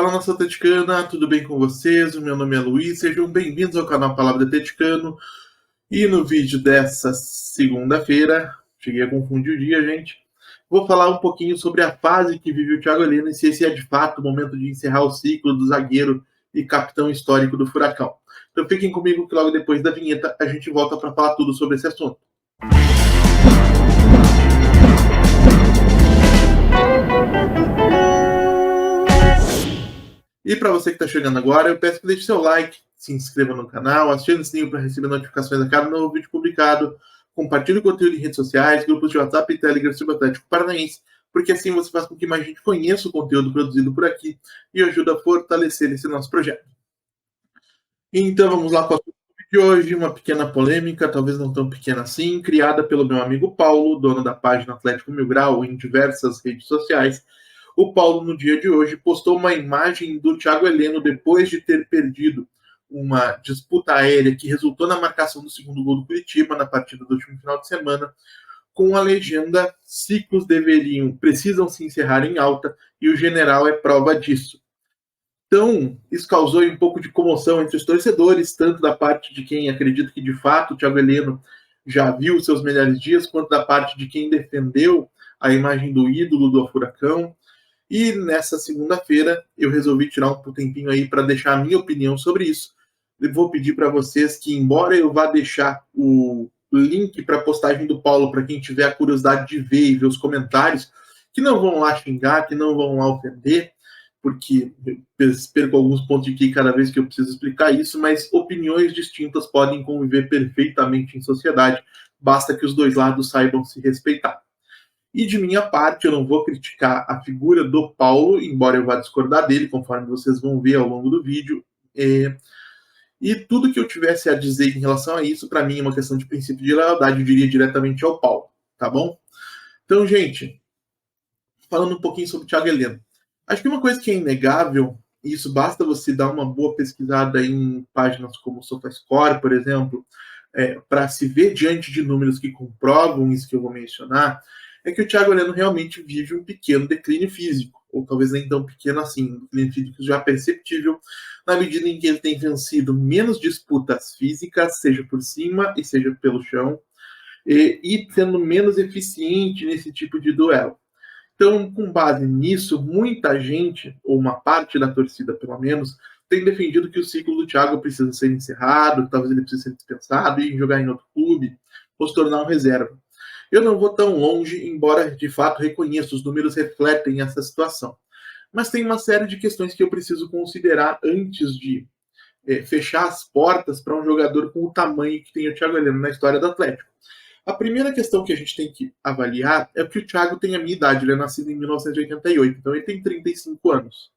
Fala, nação atleticana, tudo bem com vocês? O meu nome é Luiz, sejam bem-vindos ao canal Palavra Atleticano. E no vídeo dessa segunda-feira, cheguei a confundir o dia, gente, vou falar um pouquinho sobre a fase que vive o Thiago Heleno e se esse é de fato o momento de encerrar o ciclo do zagueiro e capitão histórico do Furacão. Então fiquem comigo que logo depois da vinheta a gente volta para falar tudo sobre esse assunto. E para você que está chegando agora, eu peço que deixe seu like, se inscreva no canal, ative o sininho para receber notificações a cada novo vídeo publicado, compartilhe o conteúdo em redes sociais, grupos de WhatsApp e Telegram sobre o Atlético Paranaense, porque assim você faz com que mais gente conheça o conteúdo produzido por aqui e ajuda a fortalecer esse nosso projeto. Então vamos lá com o assunto de hoje, uma pequena polêmica, talvez não tão pequena assim, criada pelo meu amigo Paulo, dono da página Atlético Mil Grau em diversas redes sociais. O Paulo, no dia de hoje, postou uma imagem do Thiago Heleno depois de ter perdido uma disputa aérea que resultou na marcação do segundo gol do Curitiba na partida do último final de semana, com a legenda: ciclos precisam se encerrar em alta e o general é prova disso. Então, isso causou um pouco de comoção entre os torcedores, tanto da parte de quem acredita que de fato o Thiago Heleno já viu os seus melhores dias, quanto da parte de quem defendeu a imagem do ídolo do Furacão. E nessa segunda-feira eu resolvi tirar um tempinho aí para deixar a minha opinião sobre isso. Eu vou pedir para vocês que, embora eu vá deixar o link para a postagem do Paulo para quem tiver a curiosidade de ver e ver os comentários, que não vão lá xingar, que não vão lá ofender, porque eu perco alguns pontos de QI cada vez que eu preciso explicar isso, mas opiniões distintas podem conviver perfeitamente em sociedade, basta que os dois lados saibam se respeitar. E de minha parte, eu não vou criticar a figura do Paulo, embora eu vá discordar dele, conforme vocês vão ver ao longo do vídeo. E tudo que eu tivesse a dizer em relação a isso, para mim, é uma questão de princípio de lealdade, eu diria diretamente ao Paulo, tá bom? Então, gente, falando um pouquinho sobre o Thiago Heleno. Acho que uma coisa que é inegável, e isso basta você dar uma boa pesquisada em páginas como o SofaScore, por exemplo, para se ver diante de números que comprovam isso que eu vou mencionar, é que o Thiago Heleno realmente vive um pequeno declínio físico, ou talvez nem tão pequeno assim, um declínio físico já perceptível, na medida em que ele tem vencido menos disputas físicas, seja por cima e seja pelo chão, e sendo menos eficiente nesse tipo de duelo. Então, com base nisso, muita gente, ou uma parte da torcida pelo menos, tem defendido que o ciclo do Thiago precisa ser encerrado, que talvez ele precise ser dispensado e jogar em outro clube, ou se tornar um reserva. Eu não vou tão longe, embora de fato reconheça, os números refletem essa situação. Mas tem uma série de questões que eu preciso considerar antes de fechar as portas para um jogador com o tamanho que tem o Thiago Heleno na história do Atlético. A primeira questão que a gente tem que avaliar é que o Thiago tem a minha idade, ele é nascido em 1988, então ele tem 35 anos.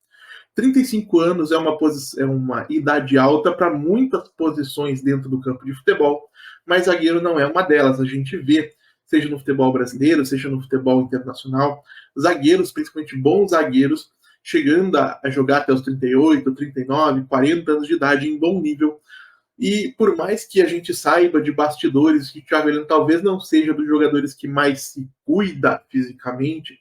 35 anos é uma idade alta para muitas posições dentro do campo de futebol, mas zagueiro não é uma delas. A gente vê, seja no futebol brasileiro, seja no futebol internacional, zagueiros, principalmente bons zagueiros, chegando a jogar até os 38, 39, 40 anos de idade em bom nível. E por mais que a gente saiba de bastidores que o Thiago Heleno talvez não seja dos jogadores que mais se cuida fisicamente,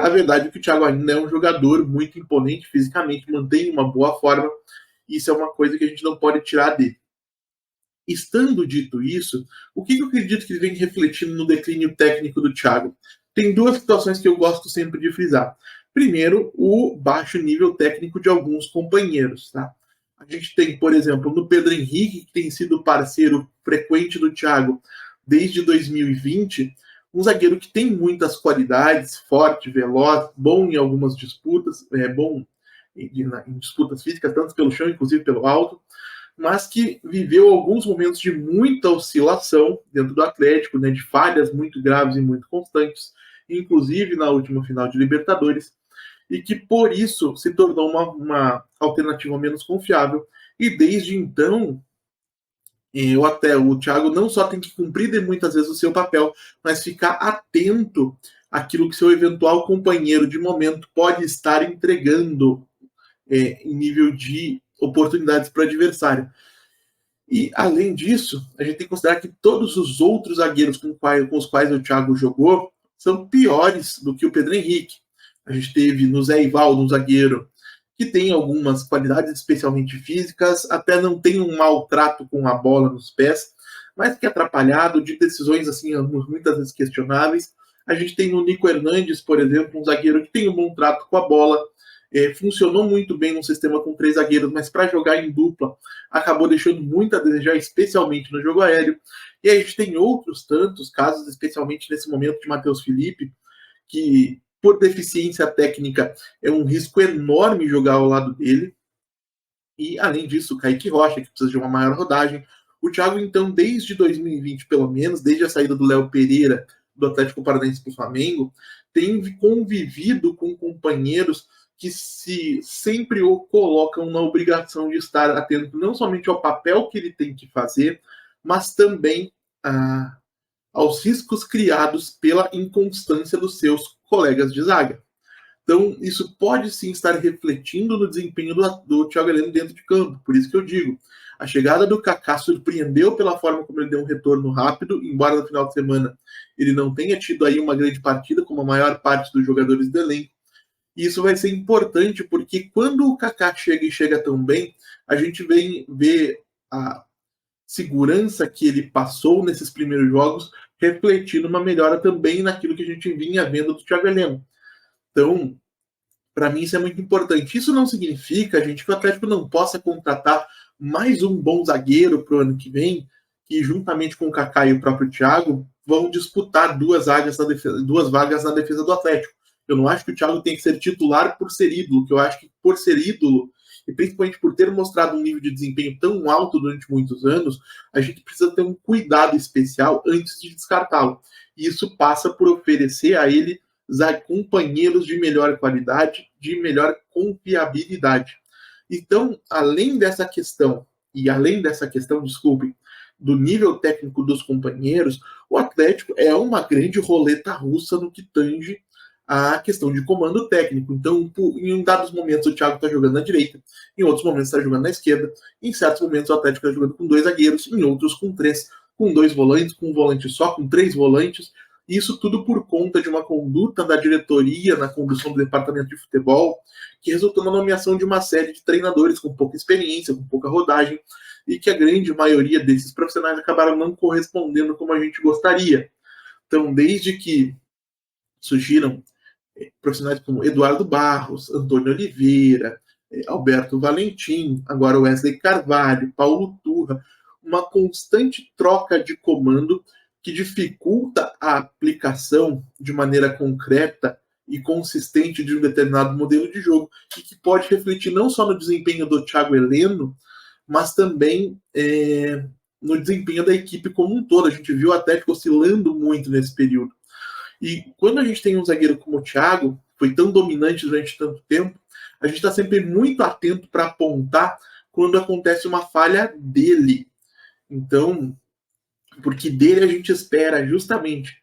a verdade é que o Thiago ainda é um jogador muito imponente fisicamente, mantém uma boa forma, e isso é uma coisa que a gente não pode tirar dele. Estando dito isso, o que eu acredito que vem refletindo no declínio técnico do Thiago? Tem duas situações que eu gosto sempre de frisar. Primeiro, o baixo nível técnico de alguns companheiros, tá? A gente tem, por exemplo, no Pedro Henrique, que tem sido parceiro frequente do Thiago desde 2020, um zagueiro que tem muitas qualidades, forte, veloz, bom em algumas disputas, bom em disputas físicas, tanto pelo chão, inclusive pelo alto, mas que viveu alguns momentos de muita oscilação dentro do Atlético, né, de falhas muito graves e muito constantes, inclusive na última final de Libertadores, e que por isso se tornou uma alternativa menos confiável. E desde então, o Thiago não só tem que cumprir muitas vezes o seu papel, mas ficar atento àquilo que seu eventual companheiro de momento pode estar entregando em nível de oportunidades para o adversário. E, além disso, a gente tem que considerar que todos os outros zagueiros com os quais o Thiago jogou são piores do que o Pedro Henrique. A gente teve no Zé Ivaldo um zagueiro que tem algumas qualidades especialmente físicas, até não tem um maltrato com a bola nos pés, mas que é atrapalhado de decisões assim muitas vezes questionáveis. A gente tem o Nico Hernandes, por exemplo, um zagueiro que tem um bom trato com a bola, funcionou muito bem no sistema com 3 zagueiros, mas para jogar em dupla acabou deixando muito a desejar, especialmente no jogo aéreo. E a gente tem outros tantos casos, especialmente nesse momento de Matheus Felipe, que por deficiência técnica é um risco enorme jogar ao lado dele. E além disso, o Kaique Rocha, que precisa de uma maior rodagem. O Thiago, então, desde 2020, pelo menos, desde a saída do Léo Pereira do Atlético Paranaense para o Flamengo, tem convivido com companheiros que se sempre o colocam na obrigação de estar atento não somente ao papel que ele tem que fazer, mas também aos riscos criados pela inconstância dos seus colegas de zaga. Então, isso pode sim estar refletindo no desempenho do Thiago Heleno dentro de campo. Por isso que eu digo, a chegada do Kaká surpreendeu pela forma como ele deu um retorno rápido, embora no final de semana ele não tenha tido aí uma grande partida, como a maior parte dos jogadores do elenco. E isso vai ser importante, porque quando o Kaká chega e chega tão bem, a gente vê a segurança que ele passou nesses primeiros jogos refletindo uma melhora também naquilo que a gente vinha vendo do Thiago Heleno. Então, para mim isso é muito importante. Isso não significa, gente, que o Atlético não possa contratar mais um bom zagueiro para o ano que vem, que juntamente com o Kaká e o próprio Thiago vão disputar duas vagas na defesa do Atlético. Eu não acho que o Thiago tem que ser titular por ser ídolo, que eu acho que por ser ídolo, e principalmente por ter mostrado um nível de desempenho tão alto durante muitos anos, a gente precisa ter um cuidado especial antes de descartá-lo. E isso passa por oferecer a ele companheiros de melhor qualidade, de melhor confiabilidade. Então, além dessa questão, desculpe, do nível técnico dos companheiros, o Atlético é uma grande roleta russa no que tange a questão de comando técnico. Então, em dados momentos o Thiago está jogando na direita, em outros momentos está jogando na esquerda, em certos momentos o Atlético está jogando com 2 zagueiros, em outros com 3, com 2 volantes, com um volante só, com 3 volantes. Isso tudo por conta de uma conduta da diretoria na condução do departamento de futebol, que resultou na nomeação de uma série de treinadores com pouca experiência, com pouca rodagem, e que a grande maioria desses profissionais acabaram não correspondendo como a gente gostaria. Então, desde que surgiram profissionais como Eduardo Barros, Antônio Oliveira, Alberto Valentim, agora Wesley Carvalho, Paulo Turra, uma constante troca de comando que dificulta a aplicação de maneira concreta e consistente de um determinado modelo de jogo, e que pode refletir não só no desempenho do Thiago Heleno, mas também no desempenho da equipe como um todo. A gente viu o Atlético oscilando muito nesse período. E quando a gente tem um zagueiro como o Thiago, foi tão dominante durante tanto tempo, a gente está sempre muito atento para apontar quando acontece uma falha dele. Então, porque dele a gente espera justamente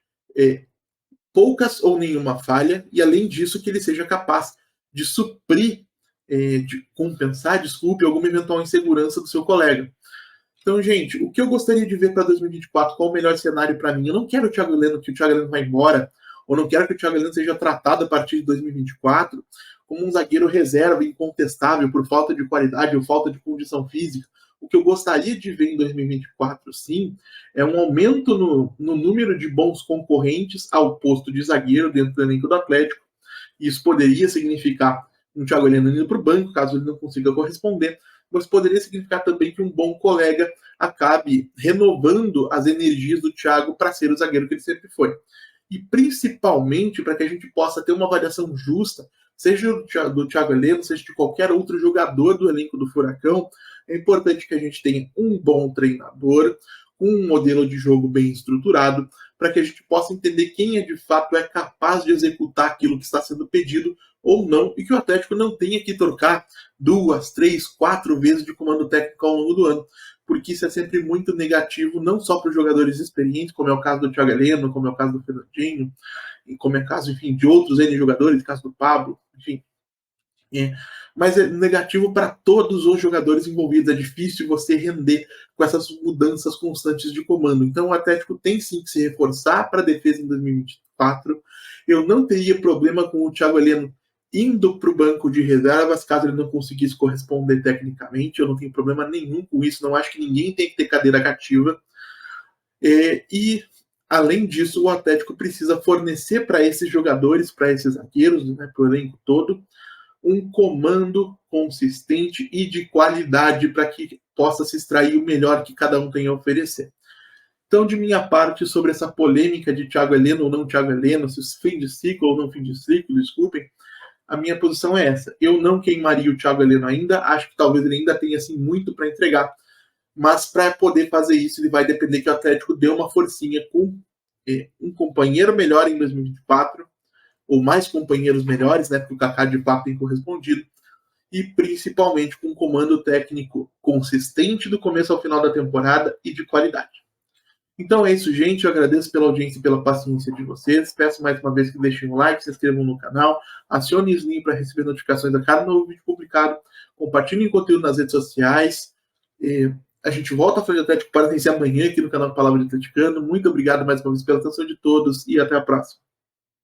poucas ou nenhuma falha, e além disso que ele seja capaz de suprir, de compensar, alguma eventual insegurança do seu colega. Então, gente, o que eu gostaria de ver para 2024, qual o melhor cenário para mim? Eu não quero que o Thiago Heleno vá embora, ou não quero que o Thiago Heleno seja tratado a partir de 2024 como um zagueiro reserva incontestável por falta de qualidade ou falta de condição física. O que eu gostaria de ver em 2024, sim, é um aumento no número de bons concorrentes ao posto de zagueiro dentro do elenco do Atlético. Isso poderia significar um Thiago Heleno indo para o banco, caso ele não consiga corresponder, mas poderia significar também que um bom colega acabe renovando as energias do Thiago para ser o zagueiro que ele sempre foi. E principalmente para que a gente possa ter uma avaliação justa, seja do Thiago Heleno, seja de qualquer outro jogador do elenco do Furacão, é importante que a gente tenha um bom treinador, um modelo de jogo bem estruturado, para que a gente possa entender quem de fato é capaz de executar aquilo que está sendo pedido ou não, e que o Atlético não tenha que trocar 2, 3, 4 vezes de comando técnico ao longo do ano, porque isso é sempre muito negativo, não só para os jogadores experientes, como é o caso do Thiago Heleno, como é o caso do Fernandinho, e como é o caso, enfim, de outros N jogadores, caso do Pablo, enfim. Mas é negativo para todos os jogadores envolvidos. É difícil você render com essas mudanças constantes de comando. Então o Atlético tem sim que se reforçar para a defesa em 2024. Eu não teria problema com o Thiago Heleno indo para o banco de reservas, caso ele não conseguisse corresponder tecnicamente. Eu não tenho problema nenhum com isso, não acho que ninguém tem que ter cadeira cativa. E, além disso, o Atlético precisa fornecer para esses jogadores, para esses zagueiros, né, para o elenco todo, um comando consistente e de qualidade para que possa se extrair o melhor que cada um tem a oferecer. Então, de minha parte, sobre essa polêmica de Thiago Heleno ou não Thiago Heleno, se fim de ciclo ou não fim de ciclo, desculpem, a minha posição é essa. Eu não queimaria o Thiago Heleno ainda, acho que talvez ele ainda tenha assim, muito para entregar, mas para poder fazer isso, ele vai depender que o Atlético dê uma forcinha com um companheiro melhor em 2024, ou mais companheiros melhores, né, porque o Kaká de fato tem correspondido, e principalmente com um comando técnico consistente do começo ao final da temporada e de qualidade. Então é isso, gente. Eu agradeço pela audiência e pela paciência de vocês. Peço mais uma vez que deixem um like, se inscrevam no canal, acionem o sininho para receber notificações a cada novo vídeo publicado, compartilhem o conteúdo nas redes sociais. A gente volta a falar de Atlético Paranaense amanhã aqui no canal Palavra de Atleticano. Muito obrigado mais uma vez pela atenção de todos e até a próxima.